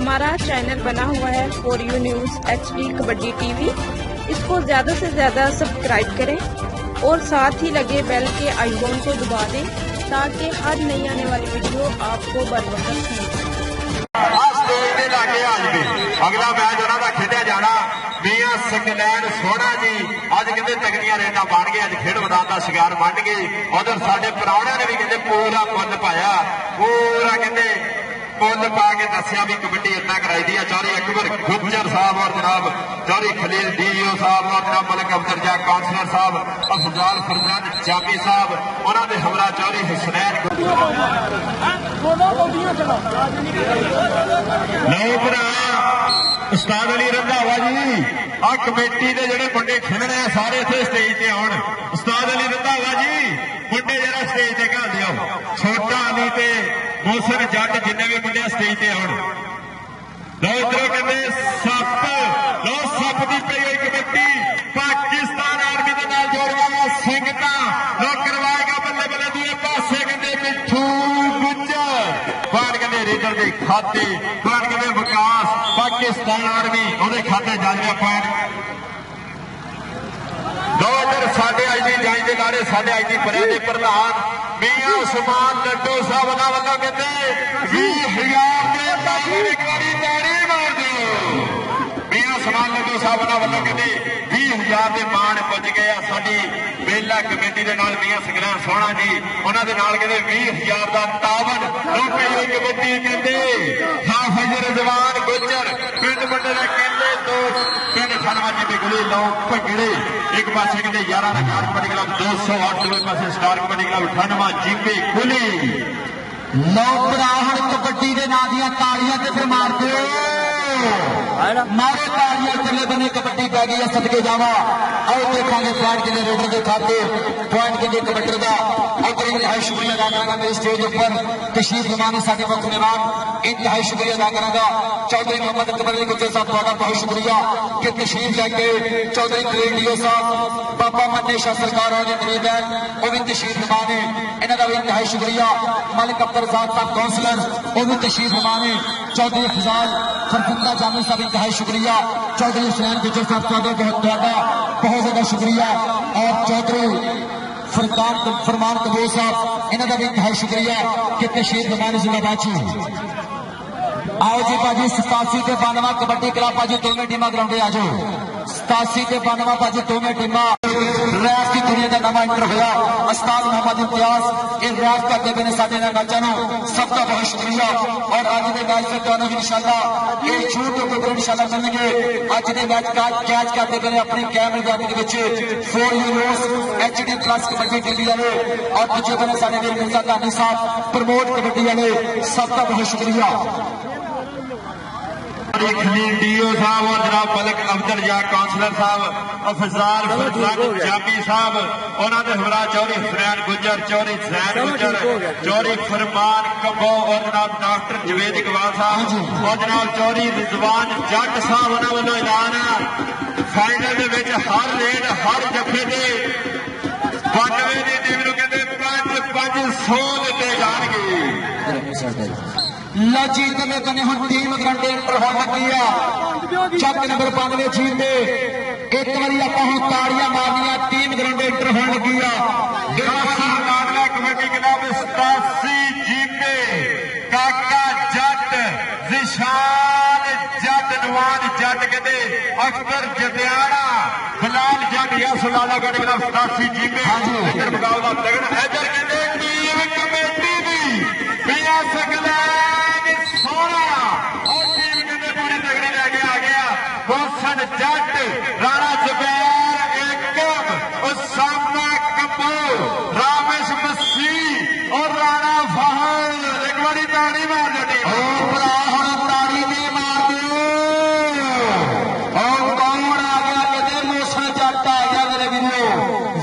हमारा चैनल बना हुआ है for you news HD kabaddi TV। इसको ज़्यादा से ज़्यादा सब्सक्राइब करें और साथ ही लगे बेल के आइकॉन को दबा दें ताकि हर नई आने वाली वीडियो आपको बर वक्त मिले। अगला मैच उन्होंने खेलिया जाना मियां संगलैन सोहना जी अज कहते तगड़ियां रेडा बन गए, अज खेड मैदान का शिकार बन गए। उधर साडे प्राहुणिया ने भी कहते पूरा मुल पाया, पूरा कहते मुल पा के दसिया भी कबड्डी इतना कराई दी है। चौधरी अकबर गुज्जर साहब और जनाब चौधरी खलील DO साहब और जनाब मलिक अफजल जा काउंसलर साहब, अफजाल फरजंद जामी साहब, उन्होंने हमला चौधरी हुसनैन उस्ताद अली रंधावा जी आ कमेटी के जोड़े मुंडे खेलने सारे इतने स्टेज से आउण। उस्ताद अली रंधावा जी मुंडे जरा स्टेज से घाल दियो, छोटा अली ते मोहसिन जट जिन्ने भी मुंडे स्टेज से आउण। लो इधरों कहते सप, लो सप की पई हुई कमेटी पाकिस्तान आर्मी के नाल जोड़ गया सिंगटा लो करवाएगा बल्ले बल्ले दूए पासे कहते मिठू गुज्जर बाण कहते रेडर के खाते बाण कहते विकास पाकिस्तान आर्मी ਉਹਦੇ ਖਾਤੇ ਜਾਲੀਆਂ ਪੁਆਇੰਟ। ਦੋ ਇਧਰ ਸਾਡੇ ਆਈਜੀ ਜਾਈ ਦੇ ਨਾਲੇ ਸਾਡੇ ਆਈਜੀ ਪਰਿਆ ਦੇ ਪ੍ਰਧਾਨ ਮੀਆਂ ਉਸਮਾਨ ਲੱਡੂ ਸਾਹਿਬ ਦਾ ਵੱਲੋਂ ਕਹਿੰਦੇ 20,000 ਦੇ ਤਾਲੀ ਇੱਕ ਵਾਰੀ ਤਾੜੀ ਮਾਰ ਦਿਓ। ਮੀਆਂ ਉਸਮਾਨ ਲੱਡੂ ਸਾਹਿਬ ਦਾ ਵੱਲੋਂ ਕਹਿੰਦੇ 20,000 ਦੇ ਮਾਣ ਪੁੱਜ ਗਏ ਆ ਸਾਡੀ ਮੇਲਾ ਕਮੇਟੀ ਦੇ ਨਾਲ ਮੀਆਂ ਸੰਗਲੈਨ ਸੋਹਣਾ ਜੀ, ਉਹਨਾਂ ਦੇ ਨਾਲ ਕਹਿੰਦੇ 20,000 ਦਾ ਤਾਵਨ ਲੋਕਾਂ ਦੀ ਕਮੇਟੀ ਕਹਿੰਦੇ ਹਾਫਿਜ਼ ਰਜ਼ਵਾਨ ਗੁੱਜਰ ਪਿੰਡ ਮੁੰਡੇ ਦਾ ਕਹਿੰਦੇ ਦੋਸਤ ਪਿੰਡ ਖਲਵਾ ਜੀ ਦੇ ਗੁਲੀ ਲਓ ਭਗੜੇ ਇੱਕ ਪਾਸੇ ਕਹਿੰਦੇ 11 ਦਾ ਕਾਰ ਕਬੱਡੀ ਕਲੱਬ 208 ਦੂਏ ਪਾਸੇ ਸਟਾਰ ਕਬੱਡੀ ਕਲੱਬ 98 ਜੀਪੀ ਗੁਲੀ ਲਓ ਬਰਾਹਣ ਕਬੱਡੀ ਦੇ ਨਾਂ ਦੀਆਂ ਤਾੜੀਆਂ ਤੇ ਫਿਰ ਮਾਰ ਦਿਓ मारे तालियां चले बने कबड्डी पै गई है सदके जावा। और देखेंगे पॉइंट के लिए रेडर के खाते पॉइंट के लिए कबड्डी का अगर इंतहाई शुक्रिया अदा करेंगे मेरे स्टेज पर तशरीफ फरमाने साडे मुख मेहमान इंतहाई शुक्रिया अदा करेंगे चौधरी मोहम्मद अकबर अली गुज्जर साहब का बहुत शुक्रिया कि तशरीफ लैके चौधरी खलील DO साहब बाबा मन्ने शाह सरकार और करीब है वो भी तशरीफ फरमाने इन्हों का भी इंतहाई शुक्रिया। मलिक अफजल साहब काउंसलर वो भी तशरीफ फरमाने, चौधरी अफजाल फरजंदा जामी साहब इंतहाई शुक्रिया, चौधरी हुसैन गुज्जर साहब बहुत ज्यादा शुक्रिया और चौधरी फरमान कबूर साहब इन्हों का भी इंतहाई शुक्रिया कि तशरीफ फरमाने जिंदाबाद जी। आओ जी भाजी 87 ते 92 कबड्डी क्लब भाजी दोनों टीमां ग्राउंडे आ जाओ। 87 ते 92 भाजी दोनों टीमां रैफ की दुनिया का नवा इंटर होया उस्ताद मोहम्मद इम्तियाज ये रैफ करते पे साडे नाल मैचां नूं सबका बहुत शुक्रिया। और अज के मैच से तुहानूं इंशाअल्लाह ये छूट के इंशाअल्लाह मिलणगे। अज के मैच का कैच करते पे अपनी कैमरे जाने के which for you news HD plus kabaddi TV वाले और दूजे बने साडे वीर मिर्जा गांधी साहब प्रमोट कबड्डी वाले सबका बहुत शुक्रिया। खलील DO साहब और जनाब मलिक अफजल जा काउंसलर साहब अफजाल फरजंद जामी साहब उन्होंने हमरा चौधरी हुसैन गुज्जर चौधरी हुसैन गुज्जर चौधरी फरमान कबो और जनाब डॉक्टर जवेद इकबाल साहब और जनाब चौधरी रिजवान जट साहब उन्होंने वालों ऐलान फाइनल के हर रेड हर जफे के 92 की टीम को कहते 500 दिते जाएंगे। लो जीत में कने हम टीम ग्रांडे इंटर होने लगी है चक नंबर 92 जीत दे एक बारी आप ताड़ियां मारनिया टीम ग्रांडे इंटर होने लगी है कबड्डी क्लब 87 जीपे काका जट जिशान जट नवाज जट कहते अख्तर जटियाड़ा बिलाल जट या सुलाला कबड्डी क्लब 87 जीपे इधर मुकाबला तगड़ा इधर कहते टीम कमेटी भी मियां संगलैन जट राणा जुबैर एकम उसामा कपो रामेश मसीह और राणा फहद एक बड़ी ताड़ी मार दी ताड़ी ने मार दो और कौन आ गया कहते मोशन जट आ गया मेरे वीरों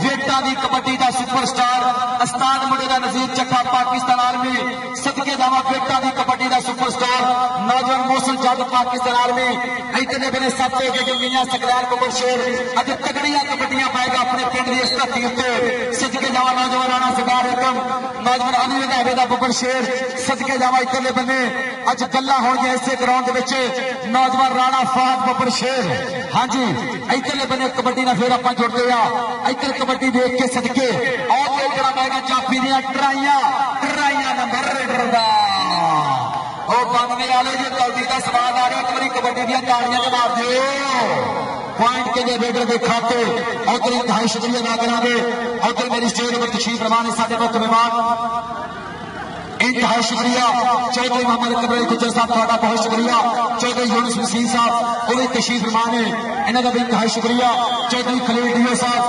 वेटा की कबड्डी का सुपरस्टार अस्ताद मुंडे का नजीर चक्का पाकिस्तान आर्मी सदके जावा वेटा की कबड्डी का सुपर सुपरस्टार नौजवान मौसम जद पाकिस्तान आर्मी इतने बने सब तो जमीनियां सकलैन कुबर शेर अज तगड़ियां कबड्डियां पाएगा अपने पिंड की इस धरती उत्ते सदके जावा नौजवान राणा सरदार एकम नौजवान अली रंधावे दा बुबर शेर सदके जावा इतने बने अज गल्लां होणगियां इसे ग्राउंड दे विच नौजवान राणा फहद बुबर शेर हाँ जी इतने बने कबड्डी ना फिर आपां जुड़दे आ इधर कबड्डी देख के सदके और देखना पाएगा जाफी दियां ट्राइयां नंबर रेडर दा और बनने वाले जो कबड्डी का स्वाद आ रहा है एक कबड्डी दियां ताड़ियां ते मार दिओ पॉइंट के लिए रेडर के खाते उधर इंतहाई शुक्रिया अदा करांगे उधर मेरी स्टेज पर तशरीफ फरमान साडे मुख्य मेहमान इंतहाई शुक्रिया चौधरी मोहम्मद कबीर गुजर साहब थोड़ा बहुत शुक्रिया चौधरी यूनुस मसीह साहब वो भी तशरीफ फरमान है इन्हों का भी इंतहाई शुक्रिया चौधरी खलील डीओ साहब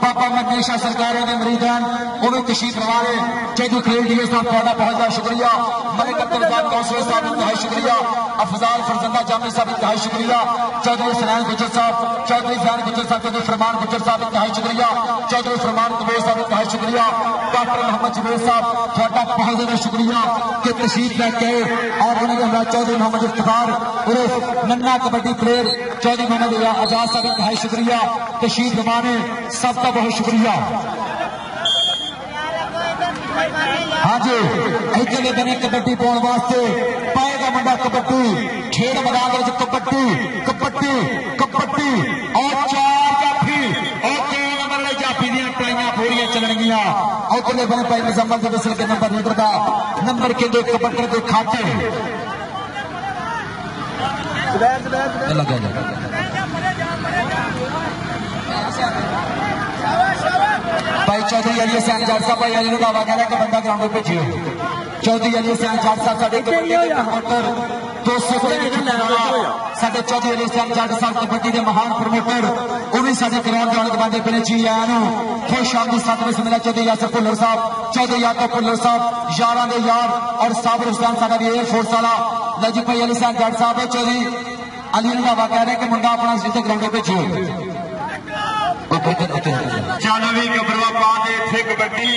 बाबा मनीषा सरकार के मरीदान वो भी तशरीफ फरमान है चौधरी खलील डीओ साहब थोड़ा बहुत बहुत शुक्रिया मलिक अब्दुल कौंसलर साहब इंतहाई शुक्रिया अफजाल फरजंदा जामी साहब इंतहाई शुक्रिया चौधरी सनैन गुजर साहब चौधरी फैन गुजर साहब चौधरी फरमान गुजर साहब इंतहाई शुक्रिया चौधरी फरमान कबूर साहब इंतहाई शुक्रिया डॉक्टर मोहम्मद जबीर साहब थोड़ा बहुत ज्यादा शुक्रिया कि तशरीफ लेके और उन्होंने हमारा चौधरी मोहम्मद इफ्तिखार उर्फ नन्ना कबड्डी प्लेयर चौधरी मोहम्मद आजाद साहब इंतहाई शुक्रिया तशरीफ फरमाने सबका बहुत शुक्रिया हाँ जी इतने बने कबड्डी पाने वास्ते पाएगा मुंडा कबड्डी खेल मैदान कबड्डी कबड्डी कबड्डी और चार जाफी और 2 नंबर जाफी दी टाइयां पूरी चलनिया उतने बने भाई मुजम्मल दसल के नंबर लीडर का नंबर के कबड्डी के खाते भाई चौधरी अली हसैन जाट साहब भाई अली रंधावा कह रहा कि बंदा ग्राउंड पे भेजियो चौधरी अली हसैन जाट साहब साडे कबड्डी दे प्रमोटर 200 साडे चौधरी अली हसैन जाट साहब कबड्डी के महान प्रमोटर वो भी साडे ग्राउंड वाले बंदे पे जी आया खुश आमदी साथ में मिला चौधरी यासर भुल्लर साहब चौधरी यादव भुल्लर साहब यारां दे यार और साबिर हुसैन साडा भी एयरफोर्स वाला लजी भाई अली हसैन जाट साहब चौधरी अली रंधावा कह रहे कि मुंडा अपना जिते ग्राउंड पे भेजियो चल भी गबरवा पा दे इत्थे कबड्डी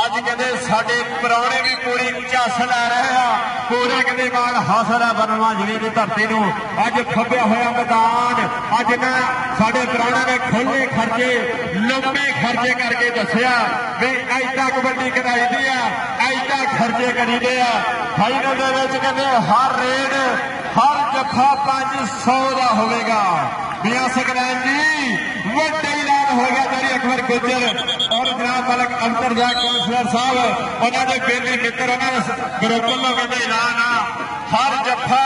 अज कहते साडे पुराने भी पूरी झस लै रहे हैं पूरे कहते बाल हासिल है बनवा जिले की धरती नूं अज खब्या होया मैदान अज ना साडे पुराने ने खुले खर्चे लंबे खर्चे करके दसिया भी ऐदा कबड्डी कराई दी है ऐदा खर्चे करी दे फाइनल दे विच कहते हर रेड हर जफा 500 का होगा मियां सकलैन जी वड्डा ऐलान हो गया मेरी अकबर गुजर और जनाब मलक अंतर जा कौंसलर साहब उन्होंने बेली मित्र उन्होंने ग्रुप वालों कहते ऐलान हर जफा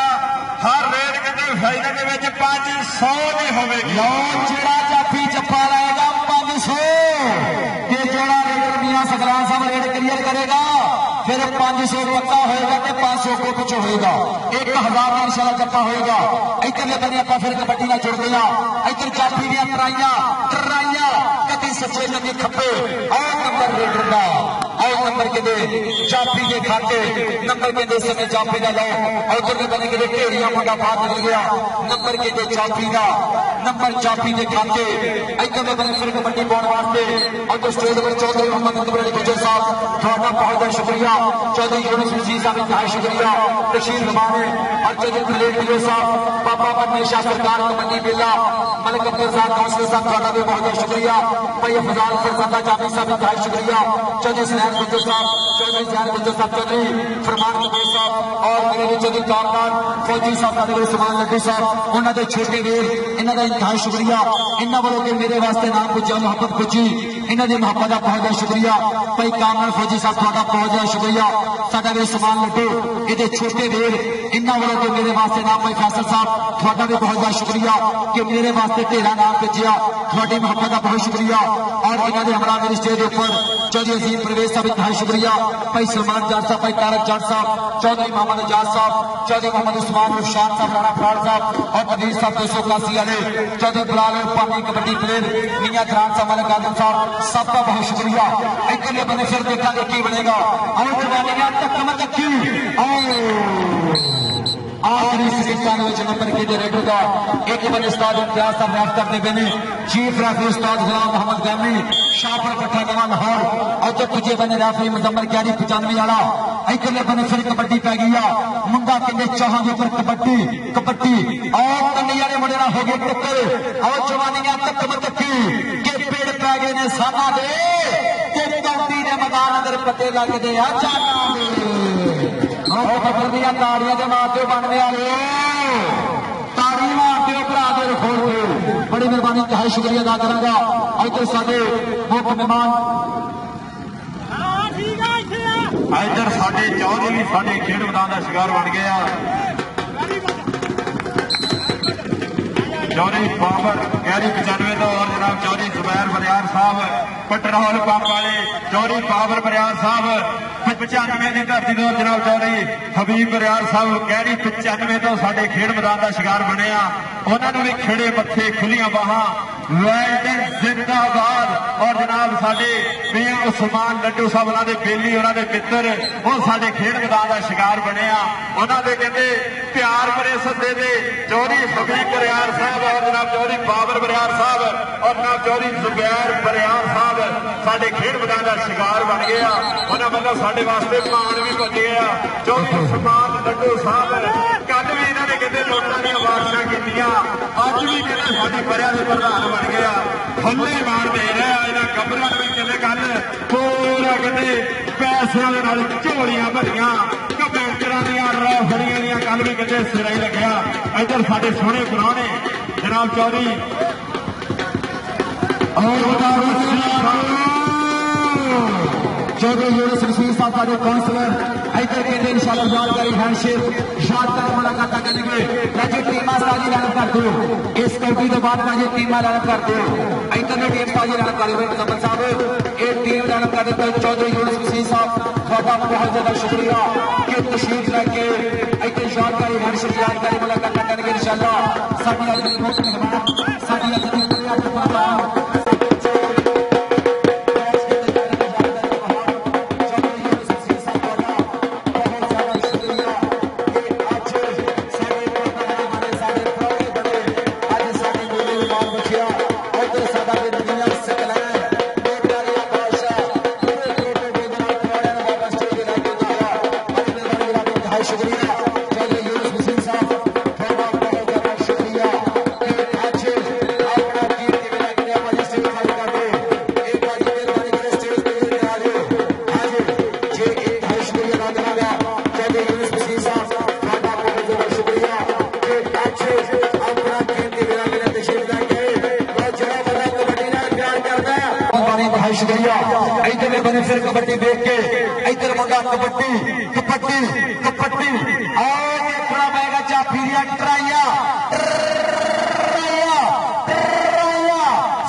हर रेड कहते फाइनल में 500 की होगी जोड़ा जाफी जफा लाएगा 500 ये जोड़ा रेडर मियां सकलैन साहब रेड क्लियर करेगा फिर 500 पक्का होगा तो 500 को कुछ होगा 1000 इंशाल्लाह जप्पा होगा इतने बने आप फिर कबड्डी ना जुड़ गया इधर जाफी दियां ट्राइयां कभी सच्चे कभी खप्पे और नंबर रेडर का और नंबर के दे जाफी के खाते नंबर के दे समय जाफी का लो और उधर बने के ढेरिया मुंडा बाहर निकल गया नंबर के दे जाफी का नंबर जाफी के खाते इतने बने फिर कबड्डी पाने वास्ते और स्टेज पर चौधरी मोहम्मद कबीर गुजर साहब थोड़ा बहुत शुक्रिया चौधरी यूनुस मसीह साहब इंतहाई शुक्रिया तशरीफ फरमाने और चौधरी खलील डीओ साहब बाबा मनीषा सरकार कबड्डी बिल्ला मलिक अब्दुल साहब कौंसलर साहब थोड़ा भी बहुत शुक्रिया भाई अफजाल फरजंदा जामी साहब इंतहाई शुक्रिया चौधरी सनैन गुजर साहब चौधरी जैन गुजर साहब चौधरी फरमान कबीर साहब और मेरे चौधरी कामरान फौजी साहब मेरे समान लड्डू साहब उन्होंने छोटे वीर इन्हों का इंतहाई शुक्रिया इन्हों वालों के मेरे वास्ते नाम पुजा मोहब्बत पुजी इन्हों की मोहब्बत का बहुत बहुत शुक्रिया भाई कामरान फौजी साहब थोड़ा बहुत बहुत शुक्रिया साडा भी समान लड्डू ये छोटे वीर इन्हों वालों के मेरे वास्ते नाम भाई फैसल साहब थोड़ा भी बहुत बहुत शुक्रिया कि मेरे वास्ते ढेरा नाम भेजिया थोड़ी मोहब्बत का बहुत शुक्रिया और इन्होंने हमारा मेरी स्टेज ऊपर चौधरी अजीम प्रवेश साहब इंतहाई शुक्रिया भाई सलमान जाट साहब भाई तारक जाट साहब चौधरी मोहम्मद आजाद साहब चौधरी मोहम्मद उस्मान उशान साहब राणा फराड़ साहब और नदीर साहब 281 वाले चौधरी बिलाल पानी कबड्डी प्लेयर मियां खान साहब मलिक आदम साहब सबका बहुत शुक्रिया इतने बने फिर देखा की बनेगा और जवानियां तक मत की आखिरी सेकंड नंबर के रेडर का एक बने उस्ताद इम्तियाज साहब रैफ करते पे चीफ रेफरी उस्ताद गुलाम मोहम्मद गामी शाहपुर पट्टा नवा लाहौर और जो तुझे बने रेफरी मुजम्मल क्यारी 95 वाला इकले बने फिर कबड्डी पै गई आ मुंडा कहते चाहांगे पर कबड्डी और कन्हैया ने मुंडे हो गए टक्कर और जवानियां तक मतकी के पेड़ पै गए ने साना दे ते कौंदी ने मैदान अंदर पते लगदे आ जाना और पकड़ दिया ताड़ियां दे मारते बनने वाले ताड़ी मारते भरा दे रखोड़ के बड़ी मेहरबानी है शुक्रिया अदा करांगा इधर साडे मुख्य मेहमान इधर साडे चौधरी भी साडे खेड मैदान का शिकार बन गया चौधरी बाबर गहरी 95 तो और जनाब चौधरी जुबैर बरियार साहब पटरौल पंप वाले चौधरी बाबर बरियार साहब 95 की धरती तो जनाब चौधरी हबीब बरियार साहब गहरी 95 तो साडे खेड मैदान का शिकार बने उन्होंने भी खिड़े मत्थे खुलियां बाहां वेल्डन जिंदाबाद और जनाब साडे मियां उस्मान लड्डू साहब उन्होंने बेली उन्होंने मित्र वो साडे खेड मैदान का शिकार बने उन्होंने कहते प्यार भरे सदे दे चौधरी हबीब बरियार साहब और जनाब चौधरी बाबर बरियार साहब और जनाब चौधरी जुबैर बरियार साहब साडे खेड मैदान का शिकार बन गया उन्होंने मतलब साडे वास्ते मान भी बचे चौधरी उस्मान लड्डू साहब कल भी इन्होंने कहते लोगों ने वारसा की अज भी कहते साडी परिया के प्रधान बन गया थल्ले मार दे रहा इन्होंने कमरों भी कहते कल पूरा कहते पैसों के झोलियां भरिया कमेंटरा रैफरियां कल भी कहते सिरा ही लग्या इधर साडे सोहने पुराने जनाब चौधरी चौधरी यूनुस रशीद साहब का काउंसलर इधर कहते इंशाल्लाह जानकारी हैंडशेक यादगार मुलाकात करेंगे जी टीमा साजी लाइन कर दो इस कबड्डी के बाद जी टीमा लाइन कर दो इधर ने टीम साजी लाइन कर दो मुजम्मल साहब ये टीम लाइन कर दो चौधरी यूनुस रशीद साहब थोड़ा बहुत ज्यादा शुक्रिया कि तशरीफ लेके इधर जानकारी हैंडशेक जानकारी मुलाकात करेंगे इंशाल्लाह साडी अज दी मुख्य मेहमान साडी अज दी शुक्रिया इधर बने फिर कबड्डी देख के इधर मुंडा कबड्डी और देखना पड़ेगा चाफिया ट्राइया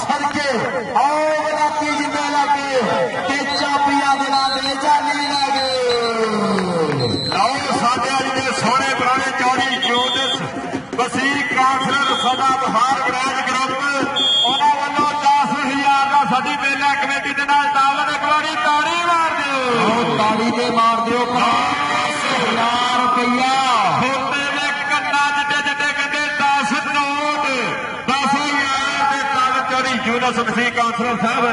सड़के और राती जिंदा लगे चापिया दिला दे जाने लगे और साडे अज दे सोहने पुराने चौधरी यूनुस वसीर काउंसलर सदा बहार ब्रांच ग्रुप उन्होंने वालों 10,000 का साडी मेला कमेटी के नाल तावन एक बारी ताड़ी मार दिओ ताड़ी ते मार दिओ 10,000 रुपया होते वे कन्ना जिड्डे जिड्डे कहते 10 नोट 10,000 के तावन चौधरी यूनुस वसीर काउंसलर साहब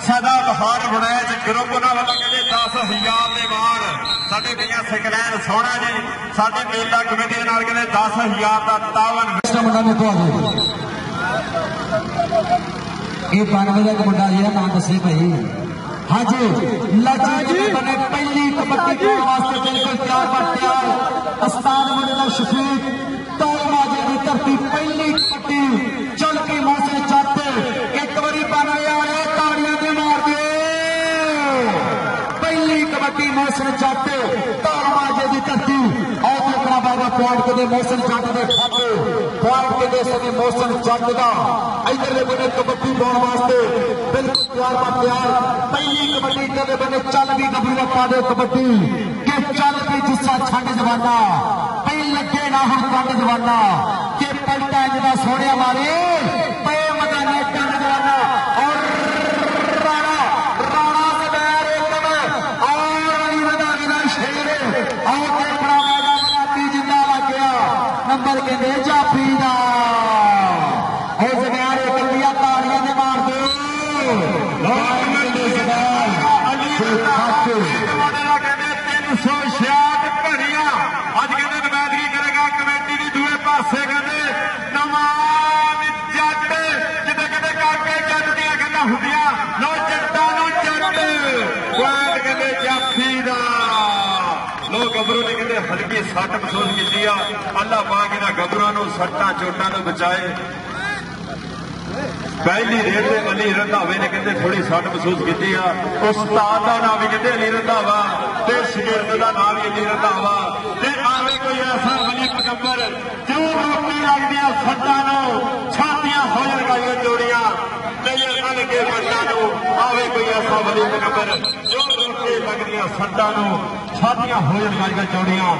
सदा बहार ब्रांच ग्रुप उन्होंने वालों कहते 10,000 के बाद साडे मियां सिकलैन सोहना जी साडी मेला कमेटी के नाल कहते 10,000 का तावन मुंडा में तो ये 92 का मुंडा जी नाम दसे भाई हाँ जी लाजी बने पहली कबड्डी के वास्ते बिल्कुल तैयार उस्ताद मुंडा शफीक तौलमाजे की धरती पहली कबड्डी चल के मौसम चाहते एक बारी बनाने वाले ताड़ियां दे मार दे पहली कबड्डी मौसम चाहते तौलमाजे की धरती और देखना पड़ेगा पॉइंट के मौसम चाहते दे खाते पॉइंट के दे सके मौसम चाहते का इधर बने कबड्डी पाने वास्ते बिल्कुल तैयार पहली कबड्डी इधर बने चल भी कबड्डी पा दे कबड्डी के चल भी जिस्सा छंड जवाना पहले लगे ना हम कंड जवाना के पलटा जरा सोने मारे पे मदाने कंड जवाना और राणा सदैर एकदम और अली मैदान शेर और देखना मैदान जिंदा लग गया कहते जाफी दा और जगह कलिया तालियां ने मार दो गबरू ने कहते हल्की सट महसूस की अल्लाह पाक इन्होंने गबरू सट्टा चोटा बचाए पहली रेड से अली रंधावे ने कहते थोड़ी सट महसूस की उस्ताद का नाम भी कहते अली रंधावा ते शगिर्द का नाम भी अली रंधावा ते आवे कोई ऐसा वली पैगंबर जो रोकने लगदियां सट्टा छातियां हो लगाइए जोड़ियां नजर के पट्टा आवे कोई ऐसा वली पैगंबर जो रोके लगदियां सट्टा छातियां हो लगाइए जोड़ियां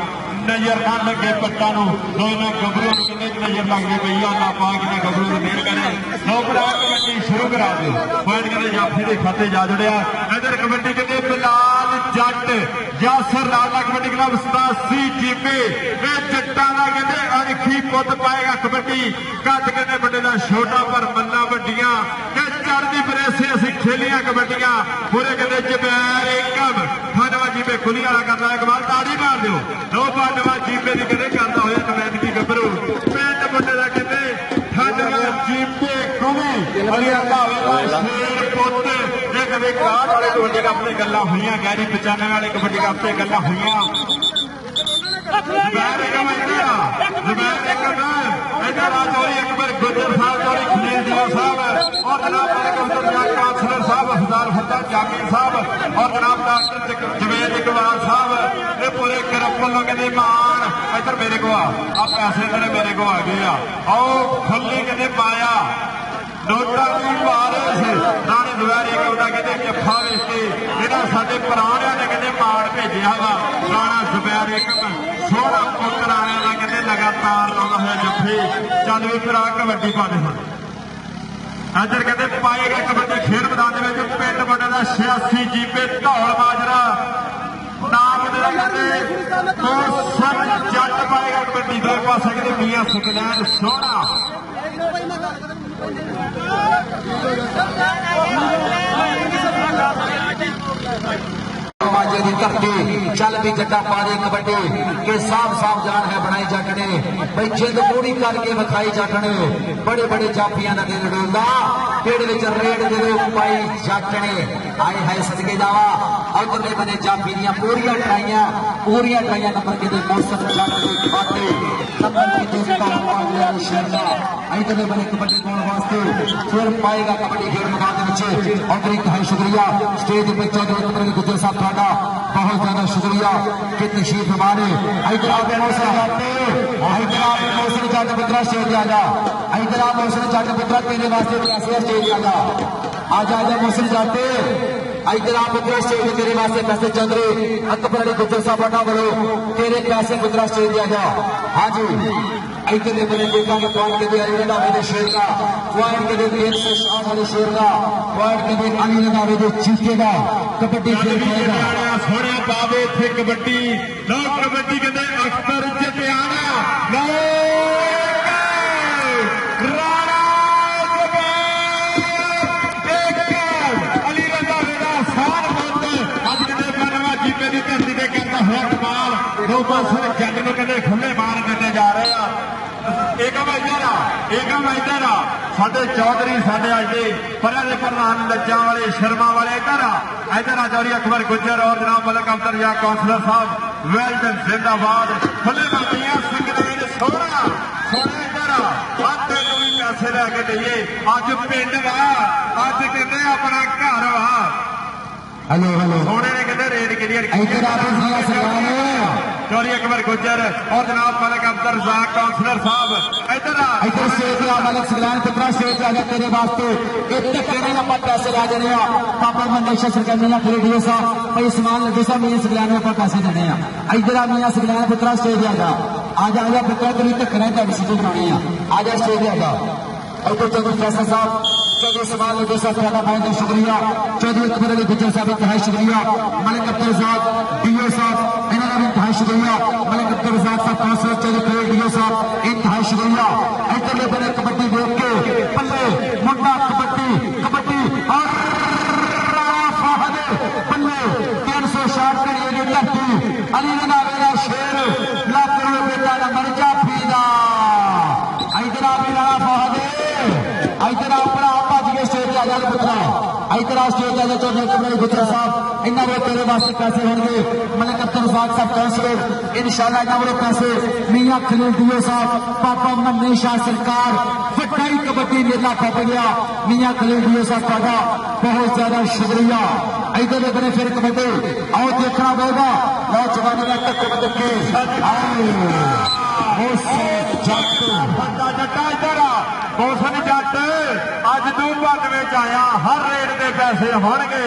नजर ना लगे पट्टा दोनों गबरू नजर लग गई अल्लाह पाक ने गबरू देर करे नौकरार कबड्डी शुरू करा दो पॉइंट कहते जाफी के खाते जा जुड़िया इधर कबड्डी कहते बिलाल जट यासर लाला कबड्डी क्लब 87 जीपे जट्टा का कहते अणखी पुत पाएगा कबड्डी कद कहते बड़े का छोटा पर मन्ना वड्डियां चढ़ती बरेसे असी खेलिया कबड्डियां पूरे कहते जबैर एकम खानवा जीपे खुली वाला करना है कमाल ताड़ी मार दो दो पांडवा जीपे की कहते करता हुआ कमैन की गबरू पिंड मुंडे का कहते खानवा जीपे कुमी अली शेर पुत ये कभी काट वाले कबड्डी कप से गल्लां हुई गहरी 95 वाले कबड्डी कप से गल्लां हुई गुजर साहब चौधरी खलील दिया साहब और जनाब काउंसलर साहब हफदार फत्ता जाकिर साहब और जनाब डॉक्टर जवेद इकबाल साहब ये पूरे ग्रुप वालों कहते मान इधर मेरे को आ पैसे इधर मेरे को आ गए आओ खुली कहते पाया नोटा की वारिस राणे दुआरी कहता कहते जफा वेच के जिन्हें साडे पुराणियां ने कहते मार भेजिया वा राणा जुबैर एकम सोहना पुत्र आने का कहते लगातार लाउंदा होया जफे चल भी फिर कबड्डी पाते हैं इधर कहते पाएगा कबड्डी खेल मैदान में पिंड मुंडे का 86 जीपे धौल माजरा नाम जट पाएगा कबड्डी दो पासे कहते मियां सुखलैन सोहना करके चल भी जट्टा पा दे कबड्डी के साफ साफ जान है बनाई जटने भाई जिंद पूरी करके विखाई जटने बड़े बड़े जाफियां का दिल डोलदा पेड़ विच रेड दे पाई जटने आए है सदके जावा अगले बने जाफी दियां पूरियां ट्राइयां नंबर के मौसम बाटे नंबर के शेरदा इधरले बने कबड्डी पाने वास्ते फिर पाएगा कबड्डी खेल मैदान में और एक है शुक्रिया स्टेज पे चौधरी गुजर साहब थोड़ा बहुत ज्यादा शुक्रिया कि तशरीफ हमारे हैदराबाद मौसम जट पुत्रा स्टेज आ जा हैदराबाद मौसम जट पुत्रा तेरे वास्ते पैसे स्टेज आ जा आजा मौसम जाते हैदराबाद पुत्रा स्टेज तेरे वास्ते पैसे चंद्रे अकबर अली गुजर साहब बना बोलो तेरे पैसे पुत्रा स्टेज आ जा हाँ जी इधर बने देखा के पॉइंट के लिए अली रंधावे शेर का पॉइंट के लिए 160 वाले शेर का पॉइंट के लिए अली रंधावे जीतेगा कबड्डी खेल खेलेगा सोने पावे थे कबड्डी लोग कबड्डी कहते अख्तर जतियाना अली रंधावे का सार बंद अज कहते बनवा जीपे की धरती से करता हुआ कमाल दो पास जट ने कहते खुले मार करने जा रहे हैं एकम इधर आ साडे चौधरी साडे अज दे परे दे प्रधान लज्जा वाले शर्मा वाले इधर आ चौधरी अकबर गुजर और जनाब मलक अख्तर या काउंसलर साहब वेलडन जिंदाबाद खुले मातियां संगत सोना इधर आ तेन भी पैसे लैके दईए अज पिंड वा अज कहते अपना घर वा सोने ने कहते रेड क्लियर चौधरी अकबर गुजर और जनाब मलक अख्तर काउंसलर साहब इधर स्टेज मलक सगलैन पुत्रा स्टेज आ तेरे वास्ते आप पैसे ला देने पापा मंदेशा सरकार खरीदियो साहब भाई समान लगे साहब मियां सगलैन आप पैसे देने इधर आ मियां सगलैन पुत्रा स्टेज आ जा पुत्रा तेरी धक्कना तेरी सीटें बनानी आ जा स्टेज आ जा इधर चौधरी फैसल साहब चौधरी समान लगे साहब थोड़ा बहुत बहुत शुक्रिया चौधरी अकबर अली गुजर साहब इंतहाई शुक्रिया मलक अख्तर साहब डीओ साहब इन्होंने भी इंतहाई शुक्रिया मलक अख्तर साहब काउंसलर चौधरी डीओ साहब इंतहाई पुत्रा इधर स्टेज आ जाओ कमरे गुजर साहब इन्हों को तेरे वास्ते पैसे होंगे मलिक अब्दुल रज़ाक साहब काउंसलर इंशाअल्लाह इन्हों को पैसे मियां खलील दियो साहब पापा मन्ने शाह सरकार वड्डाई कबड्डी मेला पप गया मियां खलील दियो साहब तुहाडा बहुत ज्यादा शुक्रिया इधर बने फिर कबड्डी आओ देखना पड़ेगा नौजवानों का टक्कर टक्के जट्टा इधर मौसम जट अज तू 92 आया हर रेट के पैसे होंगे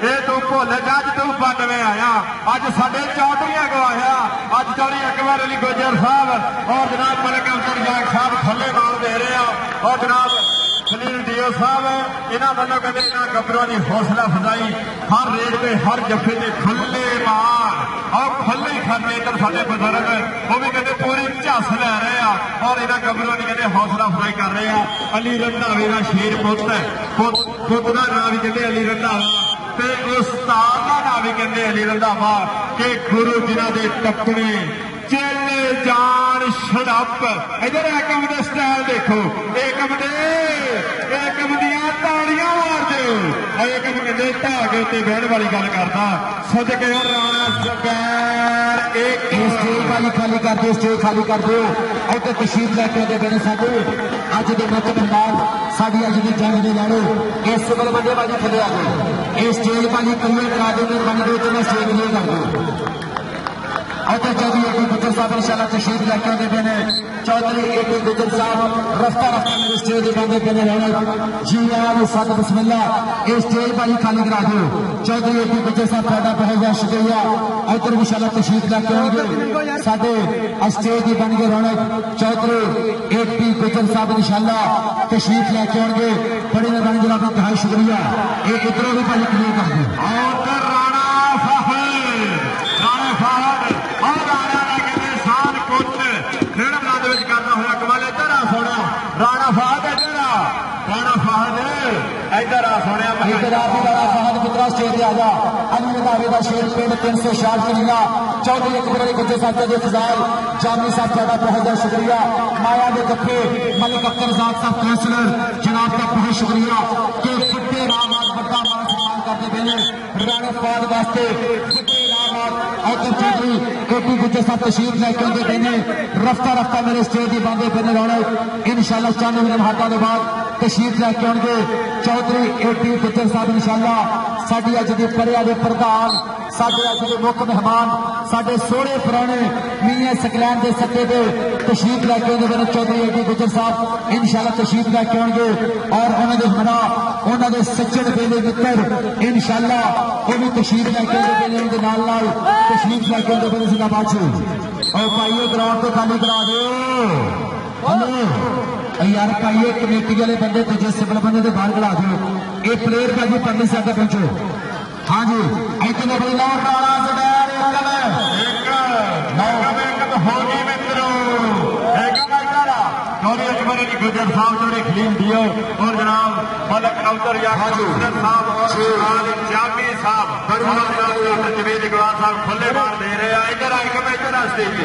ये तू भुल जा अज तू 92 आया अज साडे चौधरिया को आया अज चौधरी अकबर अली गुजर साहब और जनाब मलिक अब्दुल रज़ाक साहब थले माल दे रहे हैं और जनाब खलील दियो साहब इन्हों वालों कहते इन्होंने गबरों की हौसला अफजाई हर रेट पे हर जफे से खुले मार और खुले ही खाते इधर साढ़े बुजुर्ग वो भी कहते पूरी झस लै रहे हैं और इन्होंने गबरों की कहते हौसला अफजाई कर रहे हैं अली रंधावे का शेर पुत है पुत का नाम भी कहते अली रंधावा उस्ताद का नाम भी कहते अली रंधावा कि गुरु जिन्हों के टपने चेले जान शड़प इधर एकम दे स्टाइल देखो एकम दियां ताड़ियां मार दो एकम कहते ढाके उत्ते बहन वाली गल करता सदके राणा स्क्वायर एक स्टेज वाली खाली कर दो स्टेज खाली कर दो उधर तशरीफ लैके आते पे साडे अज के मुख्य मेहमान साडी अज की जंग दे लाड़ो इस वेले बंदे बाजी थले आ गए ये स्टेज वाली क्लियर करा दो मेहरबानी दो तो स्टेज क्लियर कर दो उधर चौधरी ए गुजर साहब इंशाअल्लाह तशरीफ लैके आते पे चौधरी ए गुजर साहब रफ्ता रफ्ता मेरे स्टेज बंदे पे रौनक जी आए सत बिस्मिल्ला ये स्टेज भाई खाली करा दो चौधरी ए गुजर साहब तुहाडा बहुत बहुत शुक्रिया उधर इंशाअल्लाह तशरीफ लैके आएंगे साडे स्टेज की बन गए रौनक चौधरी ए गुजर साहब इंशाअल्लाह तशरीफ लैके आएंगे बड़ी मेहरबानी जनाब इंतहाई शुक्रिया एक इधरों भी भाई क्लियर कर दो और राणा फाहद और राणा का कहते शान कुछ खेड़ मैदान में करना हुआ कमाल इधर आ सोना राणा फाहद इधर आ सोने इधर आ राणा फाहद पुत्रा स्टेज पे आ जा अली रंधावे का शेर पिंड 366 किलिया चौधरी अकबर अली गुजर साहब के फिजाल जामी साहब तुहाडा बहुत बहुत शुक्रिया माया के गप्पे मलिक अब्दुल रज़ाक साहब काउंसलर जनाब का बहुत शुक्रिया कि बड़े राम बड़ा मान सम्मान करते पे राणा फाहद वास्ते बड़े राम उधर चौधरी ए गुजर साहब तशरीफ लैके आते पे रफ्ता रफ्ता मेरे स्टेज की बंदे पे रौनक इंशाअल्लाह 94 मिनट के बाद तशरीफ लैके आएंगे चौधरी ए गुजर साहब इंशाअल्लाह साडी अज की परिया के प्रधान साडे अज के मुख्य मेहमान साडे सोहने पुराने मियां सकलैन के सत्ते पे तशरीफ लैके आते पे चौधरी ए गुजर साहब इंशाअल्लाह तशरीफ लैके आएंगे और उन्होंने मना उन्होंने सज्जन बेले मित्र इंशाअल्लाह वो भी तशरीफ लैके आते पे नाल तशरीफ लैके आते पे जिंदाबाद और भाईओ ग्राउंड तो खाली करा दो हेलो यार भाई कमेटी वाले बंदे दूजे सिविल बंदे तो बाहर खड़ा दो ये प्लेयर भाजी पढ़ने से आगे पहुंचो हाँ जी इतने बड़ी नौ राणा चौधरी अकबर अली गुजर साहब चौधरी खलील दियो और जनाब मलिक अब्दुल रज़ाक साहब और जामी साहब जवेद इकबाल साहब खुले मार दे रहे हैं इधर आके मैं इधर स्टेज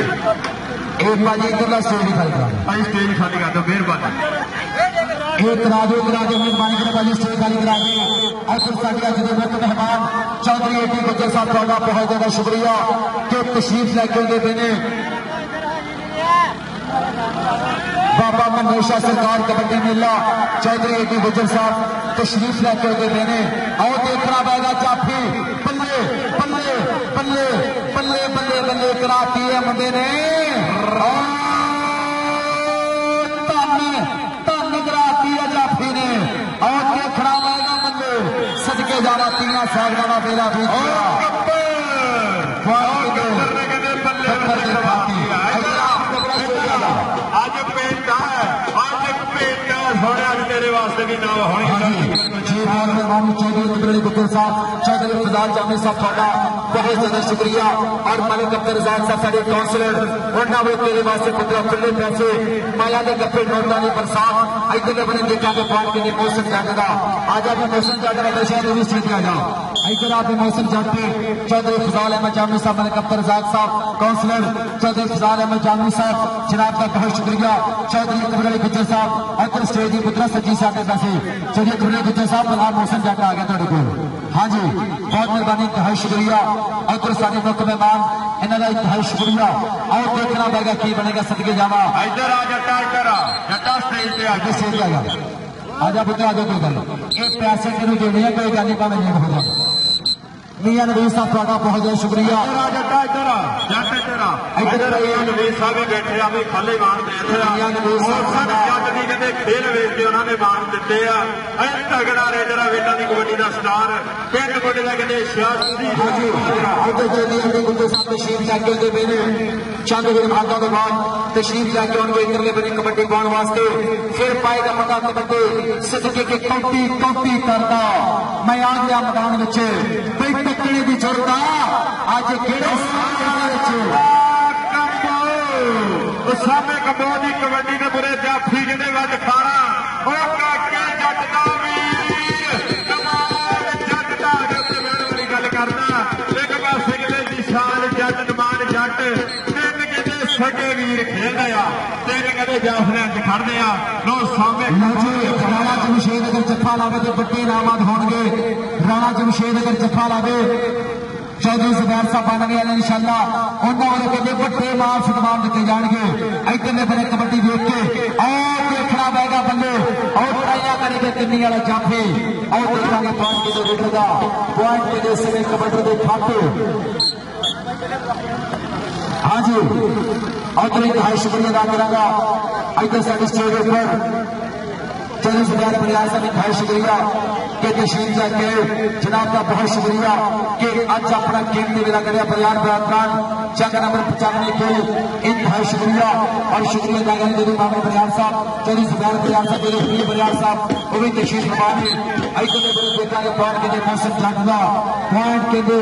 एक बाजी इधर स्टेज खाली करा स्टेज खाली कर दो मेहरबानी एक करा दो मेहरबानी करो बाजी स्टेज खाली करा दो और फिर साढ़े अज के मुख्य मेहमान चौधरी ए गुजर साहब तुहाडा बहुत ज्यादा शुक्रिया कि तशरीफ लैके आते पे बाबा मन्ने शाह सरकार कबड्डी मेला चौधरी ए गुजर साहब तशरीफ लैके आते पे और देखना पड़ेगा जाफी बल्ले बल्ले बल्ले बल्ले बल्ले बल्ले कराती है मुंडे ने धन कराती है जाफी ने और देखना पड़ेगा बल्ले सदके जाना तीना साल का बेला भी आज पेट सोने तेरे वास्ते भी ना होनी चौधरी गुजर साहब चौधरी फिजाल जामी साहब बहुत ज्यादा शुक्रिया। और मलिक अब्दुल रज़ाक साहब साडे काउंसलर उन्होंने भी तेरे वास्ते पुत्रा खुले पैसे माया के गप्पे नोटा की बरसात इधर बने देखा के पान के मौसम जट का आज आप मौसम जट का शायद भी स्टेज आ जाओ इधर आप मौसम जट चौधरी फजाल अहमद जामी साहब मलिक अब्दुल रज़ाक साहब काउंसलर चौधरी फजाल अहमद जामी साहब जनाब का बहुत शुक्रिया। चौधरी कमर अली गुज्जर साहब इधर स्टेज की पुत्रा सच्ची साहब के पैसे चौधरी कमर अली गुज्जर साहब बना मौसम जट आ गया थोड़े को। हाँ जी बहुत मेहरबानी इंतहाई शुक्रिया। और सारे मुख्य मेहमान इन्होंने इंतहाई शुक्रिया। और देखना पड़ेगा की बनेगा सदके जावा इधर आ जट्टा स्टेज पे आ स्टेज आ जा आजा पुत्र आजा कोई गल ये पैसे तेन देने हैं कोई गल नहीं भावे लेट हो जाए। मियां नवीज साहब ਤੁਹਾਡਾ बहुत बहुत शुक्रिया। इधर नवीज साहब भी बैठे आ भी खाली मान दे मियां नवीज साहब जट भी कहते खेल वेच के उन्होंने मान दिते आ तगड़ा रेडर आ वेटा की कबड्डी का स्टार पिंड कोटे का कहते सियासी तशरीफ लैके आते पे ने चंद विभागों के बाद तशरीफ लैके आने इधरले बने कबड्डी पाने वास्ते फिर पाएगा पता कबड्डी सदके की कौटी करता मैं आ गया मैदान में तकड़े की जरूरत आज सामने कबो की कबड्डी के बुरे जाफी कहते वज खारा जट का गल करना एक पासे कहते निशान जट नमान जट तीन कहते सगे वीर खेलते आ तीन कहते जाफरिया च खड़ते आ लो सामने राणा जमशेद अगर जफा लावे तो बड़े इनाम होंगे। राणा जमशेद अगर जफा लावे चौधरी जुबैर साहब बनने वाले इंशाअल्लाह उन्होंने कहते बड़े मान सम्मान दिए जाएंगे। इधरले बने कबड्डी देख के और देखना पड़ेगा बल्ले और ट्राइया करेंगे किन्नी वाला जाफे और देखा पॉइंट के देखा पॉइंट के लिए समय कबड्डी के खाते। हाँ जी और तो इंतहाई शुक्रिया अदा करा इधर साढ़े स्टेज पर चौधरी जुबैर बलियार साहब इंतहाई शुक्रिया कि तशरीफ लैके जनाब का बहुत शुक्रिया कि अज अपना कीमती वेला कर बलियार बरादरान जंग नंबर 95 के इंतहाई शुक्रिया। और शुक्रिया अदा करें मेरे मामले बलियार साहब चौधरी जुबैर बलियार साहब मेरे प्रिय बलियार साहब वो भी तशरीफ फरमाने इधर देखा पॉइंट के मौसम जट का पॉइंट के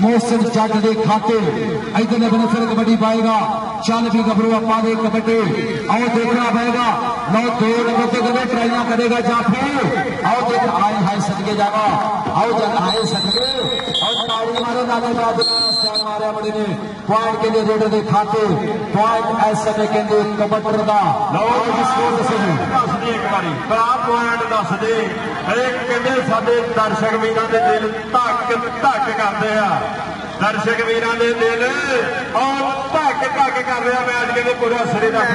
मौसम जट के खाते इधर बने फिर कबड्डी पाएगा चल भी घबरू अपा दे कबड्डी और देखना पड़ेगा नौ दो नंबर से कदे ट्राइया करेगा जाफी और देख आए हाय सदके जावा आओ जग आए सदके और ताली मारो नाले बाद मारे बड़े ने पॉइंट के लिए रेडर के खाते पॉइंट ऐसे में कहते कबड्डी का लो स्कोर दसो एक बारी भरा पॉइंट दस दे एक कहते साडे दर्शक वीरां दे दिल धक करते आ दर्शक वीरां दे दिल और धक कर रहा मैच कहते पूरा सिरे तक